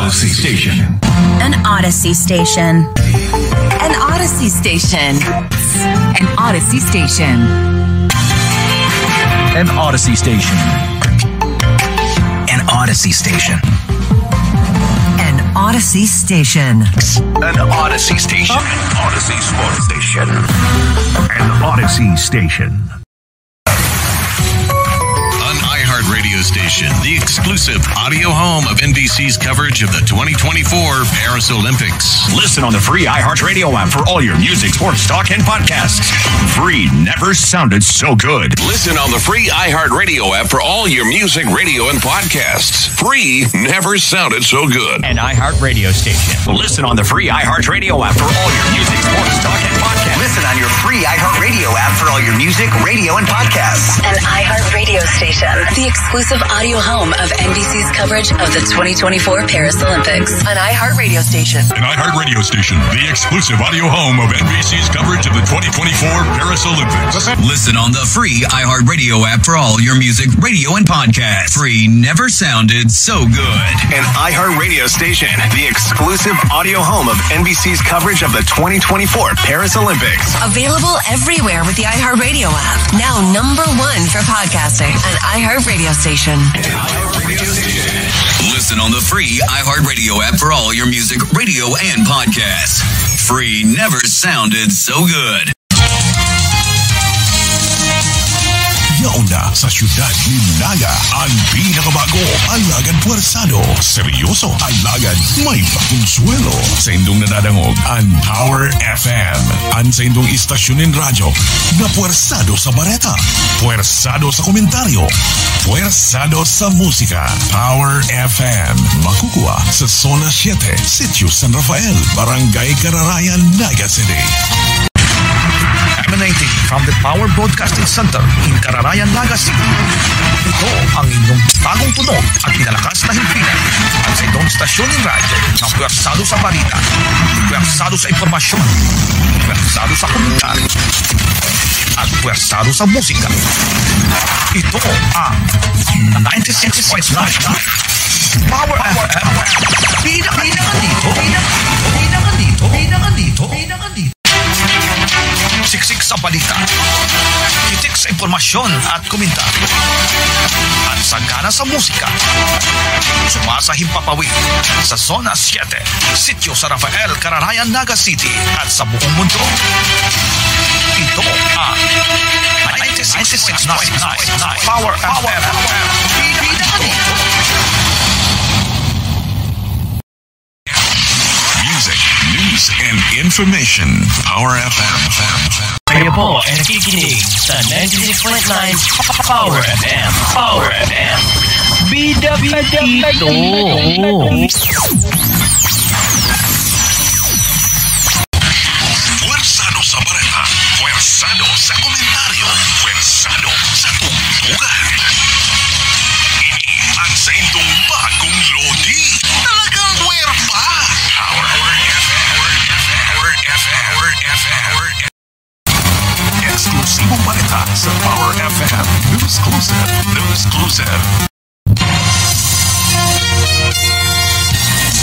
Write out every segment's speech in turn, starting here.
Odyssey Station. An Odyssey Station. An Odyssey Station. An Odyssey Station. An Odyssey Station. An Odyssey Station. An Odyssey Station. An Odyssey Station. Odyssey Sports Station. An Odyssey Station. Radio station, the exclusive audio home of NBC's coverage of the 2024 Paris Olympics. Listen on the free iHeartRadio app for all your music, sports, talk, and podcasts. Free never sounded so good. Listen on the free iHeartRadio app for all your music, radio, and podcasts. Free never sounded so good. An iHeartRadio station. Listen on the free iHeartRadio app for all your music, sports, talk, and podcasts. Listen on your free iHeartRadio app for all your music, radio, and podcasts. An iHeartRadio station. The exclusive audio home of NBC's coverage of the 2024 Paris Olympics. An iHeartRadio station. An iHeartRadio station, the exclusive audio home of NBC's coverage of the 2024 Paris Olympics. Listen on the free iHeartRadio app for all your music, radio, and podcasts. Free never sounded so good. An iHeartRadio station, the exclusive audio home of NBC's coverage of the 2024 Paris Olympics. Available everywhere with the iHeartRadio app. Now #1 for podcasting. An iHeartRadio station. Listen on the free iHeartRadio app for all your music, radio, and podcasts. Free never sounded so good. Yauna sa syudad ni Naga ang pinakabago, alagad puwersado, seryoso, alagad may pakonsuelo. Sa indong nadadangog ang Power FM. Ang sa indong istasyonin radyo na puwersado sa bareta, puwersado sa komentaryo, puwersado sa musika. Power FM. Makukuha sa Zona 7, Sitio San Rafael, Barangay Cararayan, Naga City. Emanating from the Power Broadcasting Center in Cararayan, Naga City. Ito ang inyong bagong tunog at pinalakas na himpilan at sa itong stasyon ng radyo na puwersado sa balita, puwersado sa impormasyon, puwersado sa komentaryo, at puwersado sa musika. Ito ang 96.9 Power FM. Pinaka dito. Siksik sa balita, titik sa impormasyon at komentaryo, at sagana sa musika. Sumasahing papawid sa Zona 7, Sitio San Rafael, Cararayan, Naga City, at sa buong mundo. Ito ang 96.9 Power FM. Music, news, and information. Power FM. Kayo po ay nakikinig sa 96.9 Power FM. Power FM. Bida dito. Puwersado sa bareta, puwersado sa komentaryo, puwersado sa tungtugan. Ini ang sa indong bagong lodi. Talagang puwerpa. Power FM. Eksklusibong balita sa Power FM. Exclusive.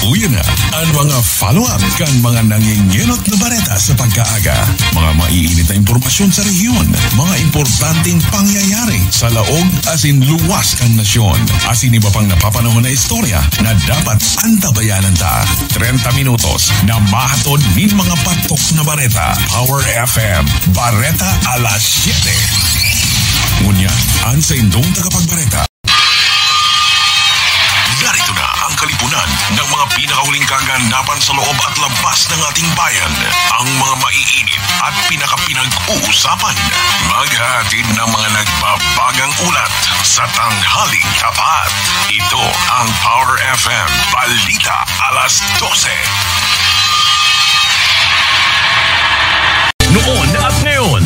Uya na ang mga follow-up kan mga nangingenot na balita sa pagkaaga. Mga maiinit na impormasyon sa rehiyon. Mga importanteng pangyayari sa laog asin luwas kang nasyon. Asin iba pang napapanahon na istorya na dapat antabayanan ta. 30 minutos na mahatod nin mga patok na balita. Power FM. Bareta alas 7. Ngunya, ang sa indong tagapagbareta. Narito na ang kalipunan ng mga pinakahuling kaganapan sa loob at labas ng ating bayan. Ang mga maiinit at pinakapinag-uusapan. Maghahatid ng mga nagbabagang ulat sa tanghaling tapat. Ito ang Power FM Balita alas 12. Noon at ngayon,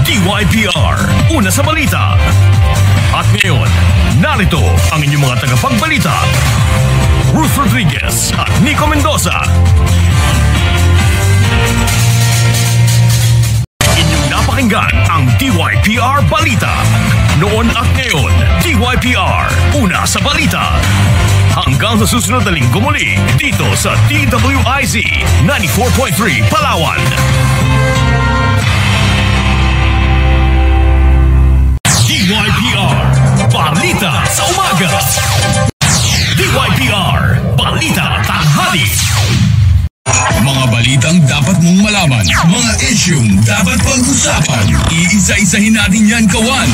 DYPR, una sa balita. At ngayon, narito ang inyong mga tagapagbalita, Ruth Rodriguez at Nico Mendoza. Inyong napakinggan ang DYPR Balita. Noon at ngayon, DYPR, una sa balita. Hanggang Hanggang sa susunod na linggo muli, dito sa DWIZ 94.3 Palawan. DYPR, Balita sa Umaga. DYPR, Balita Tanghali. Mga balitang dapat mong malaman, mga isyung dapat pag-usapan, iisa-isahin natin yan, kawan,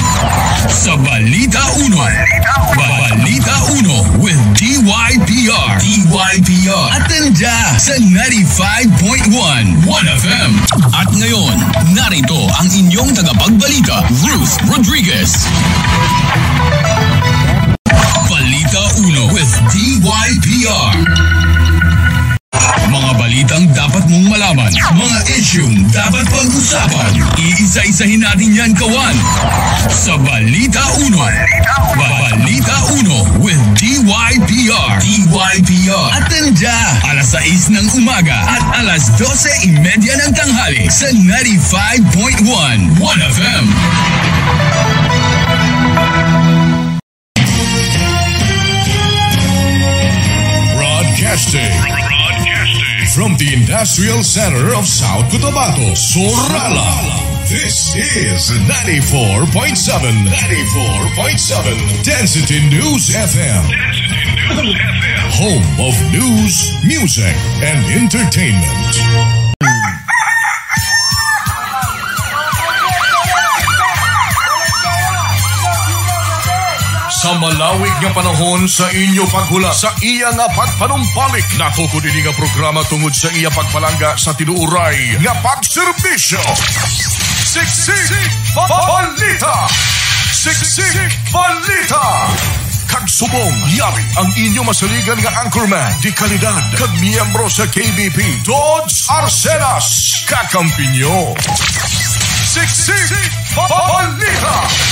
sa Balita Uno. Balita Uno with DYPR. Atenda sa 95.1 1FM. At ngayon, narito ang inyong tagapagbalita, Ruth Rodriguez. Balita Uno with DYPR. Mga balitang dapat mong malaman, mga isyung dapat pag-usapan, iisa-isahin natin yan, kawan, sa Balita Uno. Balita Uno with DYPR. Atenda alas 6 ng umaga at alas 12:30 ng tanghali sa 95.1 1FM. Broadcasting from the Industrial Center of South Cotabato, Sorala. This is 94.7 Density News FM. Home of news, music, and entertainment. Sa malawig nga panahon sa inyo paghula sa iya nga pagpanumpalik, natukod ini nga programa tungod sa iya pagpalangga sa tinuuray nga pagserbisyo. Siksik Balita! Siksik Balita! Kagsubong yari ang inyo masaligan nga anchorman di kalidad kag miyembro sa KBP Dodge Arsenas kakampi nyo. Siksik Balita!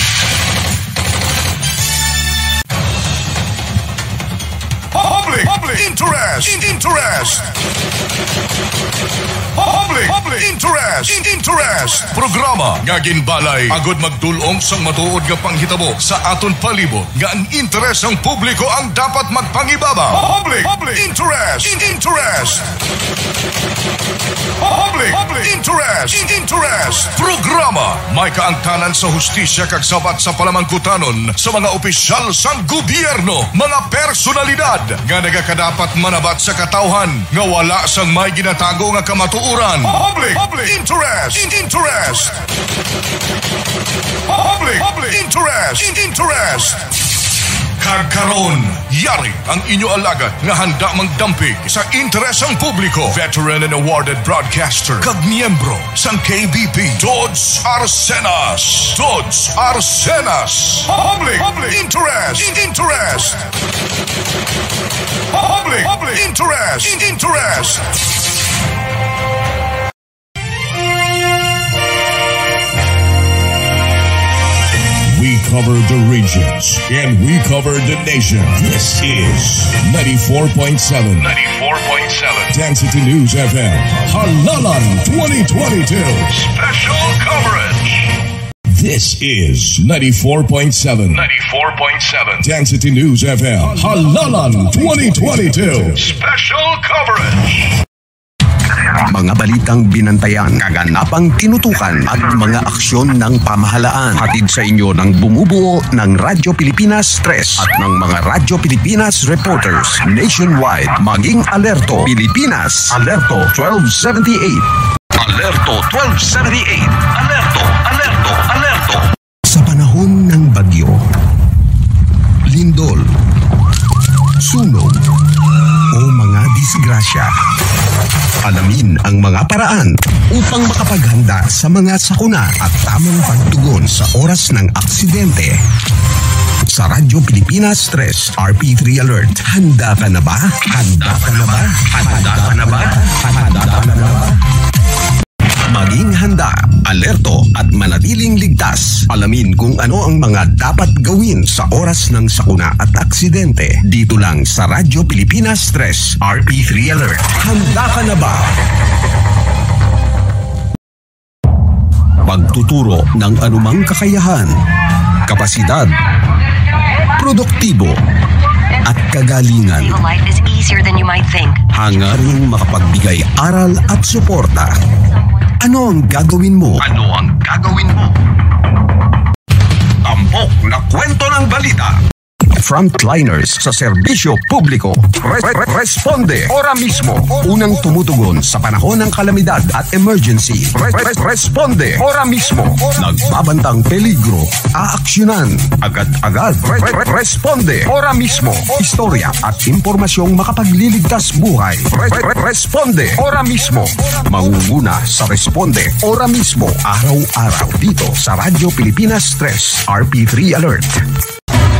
Public interest. Public interest. Programa nga ginbalay agod magdulong sang matuod nga panghitabo sa aton palibot nga ang interes ng publiko ang dapat magpangibaba. Public interest. Public interest. Programa may kaangtanan sa hustisya kag sabat sa palamangkutanon sa mga opisyal sang gobyerno, mga personalidad nga nagakadapat manabat sa katawhan nga wala sang may ginatago nga kamatuuran. Public interest. Public interest. Kagkaron, yari ang inyo alagad nga handa magdampig sa interes ang publiko. Veteran and awarded broadcaster kag miyembro sang KBP Dodge Arsenas. Public interest. Public interest. We cover the regions and we cover the nation. This is 94.7 Density News FM. Halalan 2022 Special coverage. This is 94.7 Density News FM. Halalan 2022 Special coverage. Mga balitang binantayan, kaganapang tinutukan at mga aksyon ng pamahalaan. Hatid sa inyo ng bumubuo ng Radyo Pilipinas 3 at ng mga Radyo Pilipinas reporters nationwide. Maging alerto, Pilipinas. Alerto 1278. Alerto 1278. Alerto. Sa panahon ng bagyo, lindol, sunog, o mga disgrasya, alamin ang mga paraan upang makapaghanda sa mga sakuna at tamang pagtugon sa oras ng aksidente. Sa Radyo Pilipinas 3 RP3 Alert, handa ka na ba? Maging handa, alerto at manatiling ligtas. Alamin kung ano ang mga dapat gawin sa oras ng sakuna at aksidente. Dito lang sa Radyo Pilipinas 3 RP3 Alert. Handa ka na ba? Pagtuturo ng anumang kakayahan, kapasidad, produktibo at kagalingan. Life is easier than you might think. Hangaring makapagbigay aral at suporta. Ano ang gagawin mo? Tampok na kwento ng balita. Frontliners sa serbisyo publiko. Responde ora mismo. Unang tumutugon sa panahon ng kalamidad at emergency. Responde ora mismo. Nagbabantang peligro. Aaksyonan. Agad-agad. Responde ora mismo. Istorya at impormasyong makapagliligtas buhay. Responde ora mismo. Mangunguna sa Responde ora mismo. Araw-araw dito sa Radyo Pilipinas 3 RP3 Alert.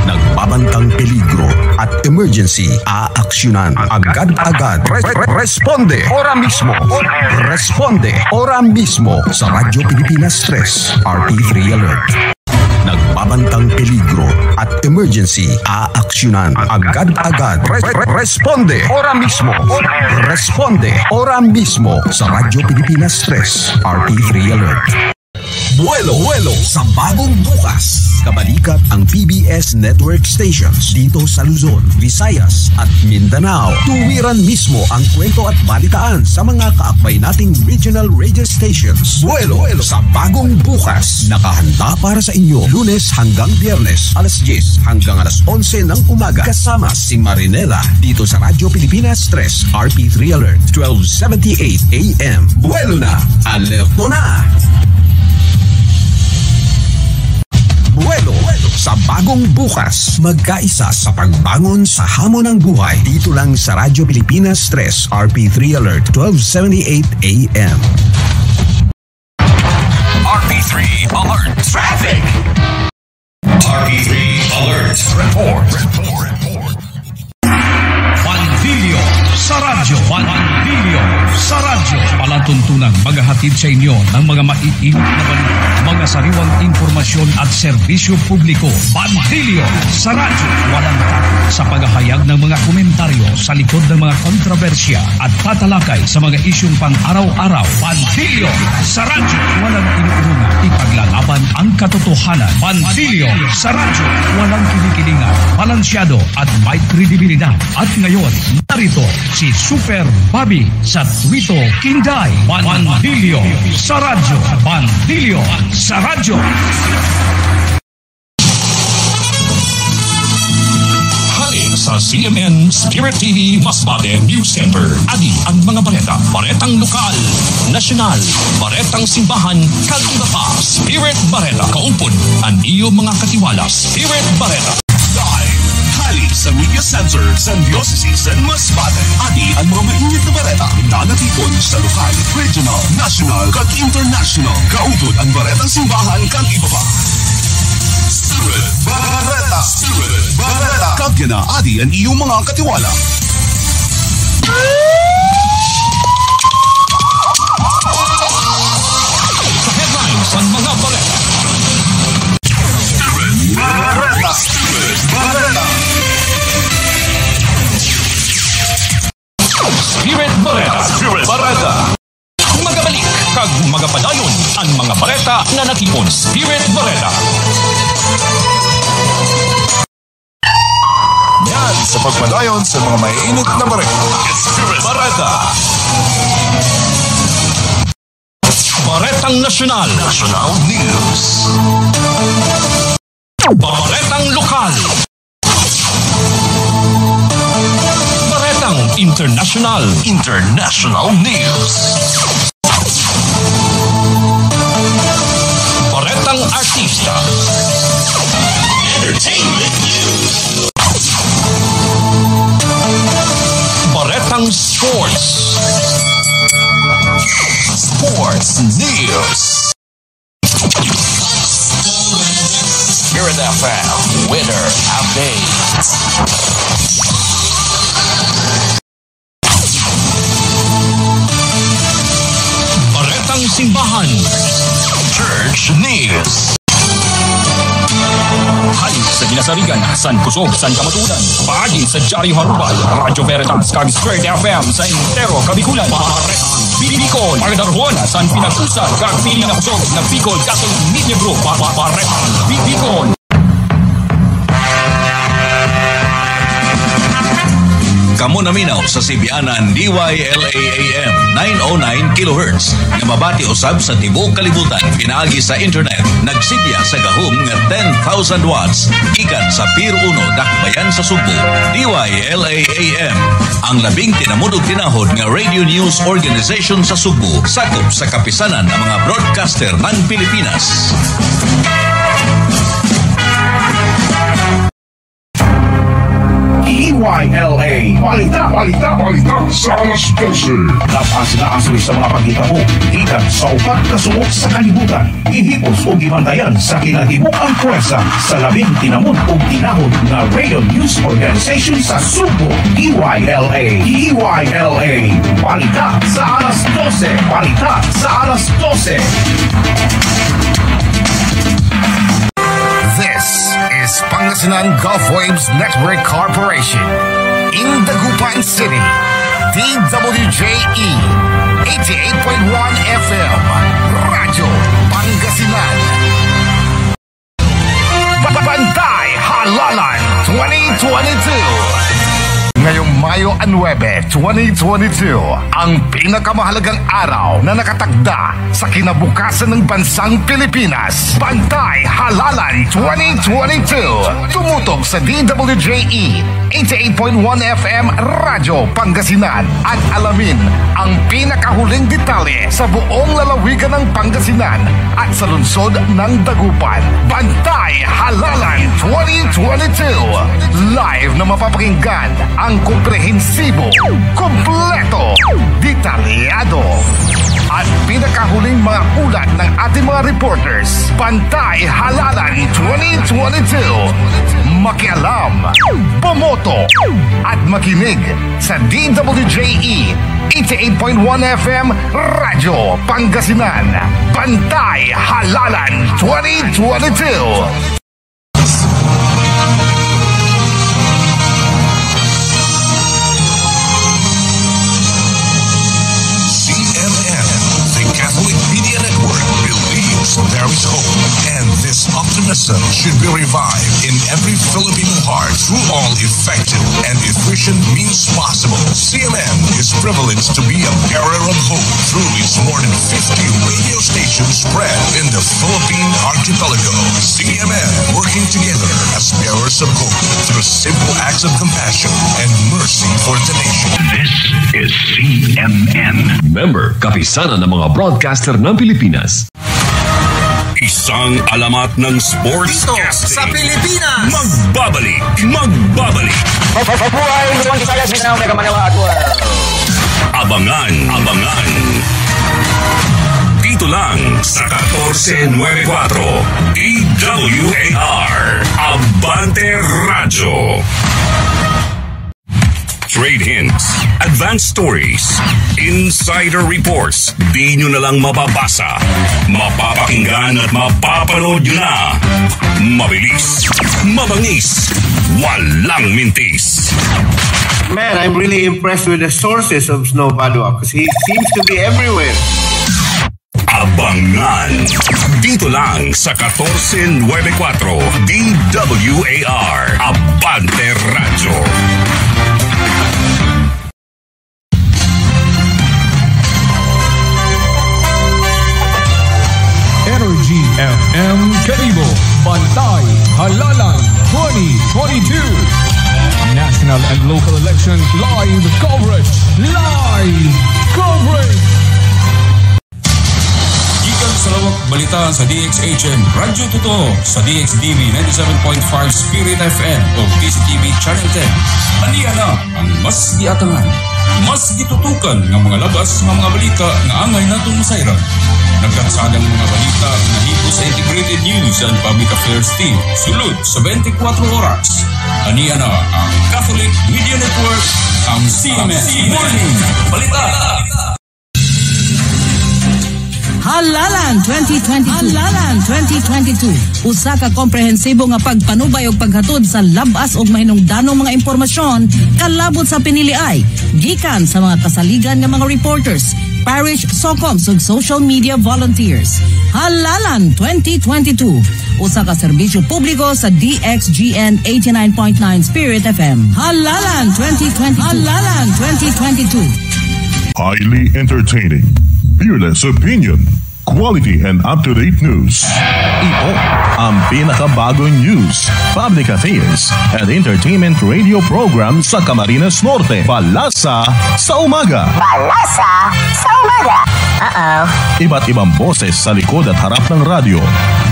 Nagbabantang peligro at emergency, aaksyonan agad-agad. Responde ora mismo. Responde ora mismo sa Radyo Pilipinas 3 RP3 Alert. Nagbabantang peligro at emergency, aaksyonan agad-agad. Responde ora mismo. Responde ora mismo sa Radyo Pilipinas 3 RP3 Alert. Buwelo sa bagong bukas. Kabalikat ang PBS network stations dito sa Luzon, Visayas at Mindanao. Tuwiran mismo ang kwento at balitaan sa mga kaakbay nating regional radio stations. Buwelo sa bagong bukas. Nakahanda para sa inyo Lunes hanggang Biyernes, alas 10 hanggang alas 11 ng umaga. Kasama si Marinela dito sa Radyo Pilipinas 3 RP3 Alert 1278 AM. Buwelo na! Alerto na! Buwelo sa bagong bukas. Magkaisa sa pagbangon sa hamon ng buhay. Dito lang sa Radyo Pilipinas 3 RP3 Alert 1278 AM. RP3 Alert Traffic. RP3 Alert Report. Pantilio sa radyo. Pantilio sa radyo. Palatuntunang maghahatid sa inyo ng mga maiinit na balita, mga sariwang impormasyon at serbisyo publiko. Pantilio sa radyo. Walang takot sa paghahayag ng mga komentaryo sa likod ng mga kontrobersya at tatalakay sa mga isyong pang-araw-araw. Pantilio sa radyo. Walang inuuna, ipaglalaban ang katotohanan. Pantilio sa radyo. Walang kinikilingan, balansyado at may kredibilidad. At ngayon, narito si Super Bobby sa Tuwito Kinday. Pantilio sa radyo. Pantilio sa radyo. Sa CMN Spirit TV Masbate News Center. Adi ang mga baleta, baretang lokal, nasyonal, baretang simbahan, kag iba pa. Spirit Bareta, kaupod ang iyo mga katiwala. Spirit Bareta. Live, hali sa media center sa Diocese ng Masbate. Adi ang mga mainit na bareta na natipon sa lokal, regional, national, kag international. Kaupod ang baretang simbahan, kag iba pa. Spirit Bareta. Spirit Bareta. Kagyan na adi ang iyong mga katiwala. Sa headlines ang mga baleta. Spirit Bareta. Spirit Bareta. Spirit Bareta. Spirit Bareta. Magabalik kag magapadayon ang mga bareta na natipon. Spirit Bareta. Yan sa pagpadayon sa mga maiinit na bareta. Spirit Bareta. Baretang nasyonal. National News. Baretang lokal. Baretang international. International News. Baretang artista. Entertainment News. Baretang sports. Sports News. Spirit FM Winter Update. Baretang simbahan. Church News. Halis sa Ginasarigan, San Kusog, San Kamatudan. Paagi sa Diario Harubal, Radyo Veritas, kag Spirit FM sa Intero, Kabikulan. Baretang Bicol, Ardarhuana, San Pinagusan, kag Pinakusog, na Bicol, Catholic Media Group. Baretang Bicol. Kamo naminaw sa Sibianan DYLA-AM 909 kHz nga mabati usab sa tibuok kalibutan pinaagi sa internet. Nagsibya sa gahom nga 10,000 watts gikan sa Pier 1 Dakbayan sa Subo. DYLA-AM ang labing tinamudog tinahod nga radio news organization sa Subo, sakop sa kapisanan ng mga broadcaster ng Pilipinas. DYLA, balita sa alas 12. Lapas na asoy sa mga pagkitabo, ikan sa upat kasuot sa kalibutan. Ihipos o gibantayan sa kinahibukang pwersa sa labing tinamod o tinahod na radio news organization sa Subo. DYLA, balita sa alas 12. Balita sa alas 12. This is Pangasinan Gulf Waves Network Corporation in Dagupan City, DWJE 88.1 FM, Radyo Pangasinan. Bantay Halalan 2022. Ngayong Mayo 9, 2022, ang pinakamahalagang araw na nakatagda sa kinabukasan ng bansang Pilipinas. Bantay Halalan 2022. Tumutok sa DWJE 88.1 FM Radyo Pangasinan at alamin ang pinakahuling detalye sa buong lalawigan ng Pangasinan at sa lungsod ng Dagupan. Bantay Halalan 2022. Live na mapapakinggan ang komprehensibo, kompleto, detalyado at pinakahuling mga ulat ng ating mga reporters. Bantay Halalan 2022. Makialam, pumoto at makinig sa DWJE 88.1 FM Radyo Pangasinan. Bantay Halalan 2022. There is hope, and this optimism should be revived in every Filipino heart through all effective and efficient means possible. CMN is privileged to be a bearer of hope through its more than 50 radio stations spread in the Philippine archipelago. CMN working together as bearers of hope through simple acts of compassion and mercy for the nation. This is CMN. Member, kapisanan ng mga broadcaster ng Pilipinas. Isang alamat ng sportscasting sa Pilipinas. Magbabalik. Mabuhay Nuwang Visayas, Mindanao, Mega Manila at Abangan. Dito lang sa 1494 DWAR Abante Radyo. Trade hints, advanced stories, insider reports, di nyo na lang mababasa, mapapakinggan at mapapanood nyo na. Mabilis, mabangis, walang mintis. Man, I'm really impressed with the sources of Snow Badua because he seems to be everywhere. Abangan. Dito lang sa 1494 DWAR Abante Radyo. Energy FM Caribo, Bantay Halalan 2022. National and local elections live coverage. Gikan sa lawak balita sa DXHM Radyo Totoo sa DXDB 97.5 Spirit FM o PCTV Channel 10. Aniya na ang mas giatangan, mas gitutukan ng mga labas ng mga balita na angay natong masayran. Nagkansadang mga balita na hito sa Integrated News and Public Affairs Team. Sulod sa 24 oras. Aniya na ang Catholic Media Network, ang CMN Morning Balita. Halalan 2022. Usa ka komprehensibo nga pagpanubay og paghatod sa labas og mahinungdanong mga impormasyon kalabot sa piniliay gikan sa mga kasaligan nga mga reporters, Parish SOCOMs ug social media volunteers. Halalan 2022. Usa ka serbisyo publiko sa DXGN 89.9 Spirit FM. Halalan 2022. Halalan 2022. Highly entertaining, fearless opinion, quality and up-to-date news. Ito ang pinakabagong news, public affairs, and entertainment radio program sa Camarines Norte. Balasa sa Umaga. Balasa sa Umaga. Iba't ibang boses sa likod at harap ng radyo.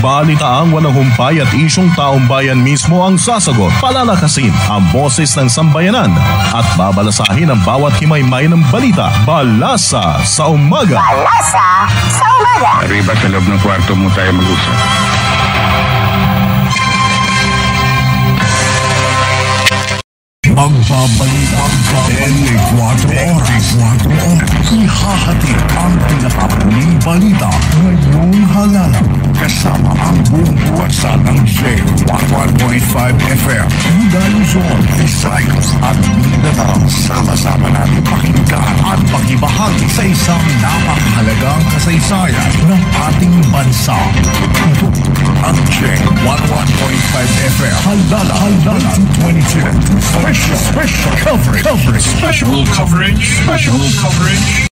Balitaang walang humpay at isyong taong bayan mismo ang sasagot. Palalakasin ang boses ng sambayanan at babalasahin ang bawat himaymay ng balita. Balasa sa Umaga. Balasa sa Umaga. Arriba sa loob ng kwarto mo tayo mag-usap. Magbabalita ka 24 oras. Ihahatid ang pinakapuling balita ngayong halalan kasama ang buong puwersa ng J11.5 FM. Mula Luzon, Visayas at Mindanao. Sama-sama natin pakinggan at pakibahagi sa isang napakahalagang kasaysayan ng ating bansa. Ito ang J11.5 FM. Halalan 2022. Special coverage. Special coverage.